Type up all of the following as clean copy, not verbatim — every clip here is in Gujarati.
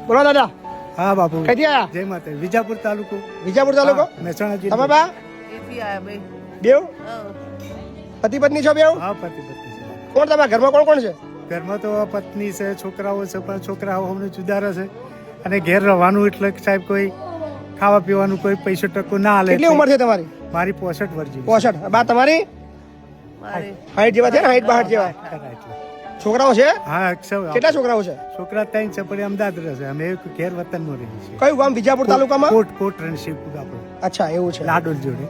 બોલો દાદા. હા બાપુ. કઈથી આયા? જય માતા. વિજાપુર તાલુકો. વિજાપુર તાલુકો. મહેસાણા જિલ્લો. તમે બા બેવ પતિ પત્ની છો બેવ? હા પતિ પત્ની છે. કોણ તમારા ઘરમાં કોણ કોણ છે? ઘરમાં તો પત્ની છે, છોકરાઓ છે, પણ છોકરાઓ અમને જુદા રહે છે અને ઘેર રહેવાનું એટલે સાહેબ કોઈ ખાવા પીવાનું કોઈ પૈસો ટકો ના હાલે. કેટલી ઉંમર છે તમારી? મારી 65 વર્ષ જેવી. 65. બા તમારી હાઈટ જેવા છે ને, હાઈટ 62 જેવા. ખરા એટલે. છોકરાઓ છે? હા કેટલા છોકરાઓ છે? છોકરા 3 છે પણ એ અમદાવાદ રહે છે. અમે ઘેર વતનમાં રહીએ છીએ. કયું ગામ? વિજાપુર તાલુકામાં? કોટ રણશીપુર આપણો. અચ્છા એવું છે. લાડોલ જોડે.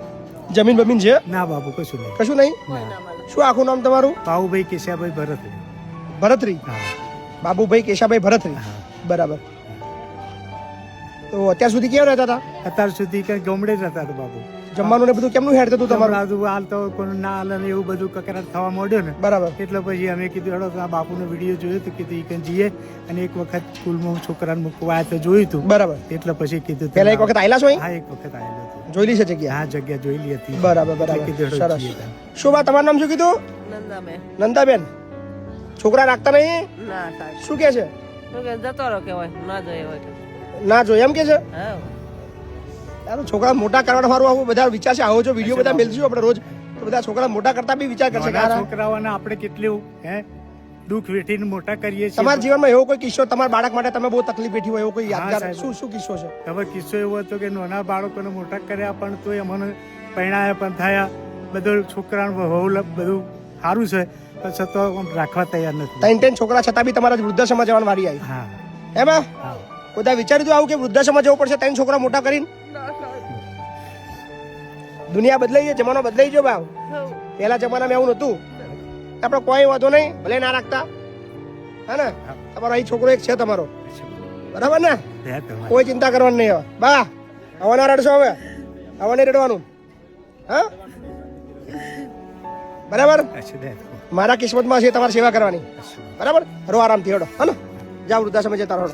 જમીન બમીન છે? ના બાપુ કશું નહીં. કશું નહીં. શું આખું નામ તમારું? પાઉભાઈ કેશાભાઈ ભરત. ભરતરી. હા બાબુભાઈ કેશાભાઈ ભરતરી. હા. બરાબર. તો અત્યાર સુધી કેવા રહેતા હતા? અત્યાર સુધી કઈ ગામડે જ હતા બાપુ. જમવાનું ને બધું કેમનું હેડતું હતું તમારું? તમારું હાલ તો કોઈ ના હાલ ને એવું બધું કકરાટ થવા માંડ્યો ને. બરાબર. એટલે પછી અમે કીધું હેડો આ બાપુનો વિડીયો જોયો તો કીધું ઈ કઈ જઈએ અને એક વખત સ્કૂલમાં છોકરાને મૂકવા આવ્યા તો જોયું હતું. બરાબર. એટલે પછી કીધું પહેલા એક વખત આયેલા છો અહીં? હા એક વખત આવેલો હતો. જોયેલી છે જગ્યા? હા જગ્યા જોયેલી હતી. બરાબર એટલે બરાબર. કીધું હેડો સરસ. જઈએ તાન. શું બા તમારું નામ શું કીધું? નંદાબેન. નંદાબેન. છોકરા રાખતા નહીં? ના સાહેબ શું કે છે? તો કે જતો રહો કેવાય ના જોઈએ હોય તો. ના જો એમ કે છે? હા યાર છોકરા મોટા કરવાના મારું આવું બધા વિચાર છે. આવો જો વિડીયો બધા મેલશું આપણે રોજ તો બધા છોકરા મોટા કરતા બી વિચાર કરશે કે નાના આ છોકરાઓને આપણે કેટલું દુઃખ વેઠીને મોટા કરીએ છીએ. તમારા જીવનમાં એવો કોઈ કિસ્સો તમારા બાળક માટે તમે બહુ તકલીફ વેઠી હોય એવો કોઈ હા, યાદગાર સાહેબ. શું કિસ્સો છે? હવે કિસ્સો એવો હતો કે નાના બાળકોને મોટા કર્યા પણ તોય અમને પરણાયા પણ થયા. બધું છોકરાનું બધું સારું છે પણ છતાં રાખવા તૈયાર નથી. ત્રણ છોકરા છતાં બી તમારા વૃદ્ધાશ્રમમાં જવાની વારી આવી હા એમાં હા બધા વિચાર્યું હતું આવું કે વૃદ્ધાશ્રમમાં જવું પડશે 3 છોકરા મોટા કરીને? દુનિયા બદલાઈ છે, જમાનો બદલાઈ ગયો ભાવ. પહેલા જમાનામાં એવું નતું. આપણે કોઈ વાંધો નહીં, ભલે ના રાખતા. હા ને? તમારો અહીં છોકરો એક છે તમારો, બરાબર ને? કોઈ ચિંતા કરવાની નહીં. હવે બા હવે ના રડશો, હવે હવે નહીં રડવાનું. હા બરાબર. મારા કિસ્મતમાં છે તમારી સેવા કરવાની. બરાબર. રો આરામથી હેડો. હા ને? જાઓ વૃદ્ધાશ્રમે જતા રહો.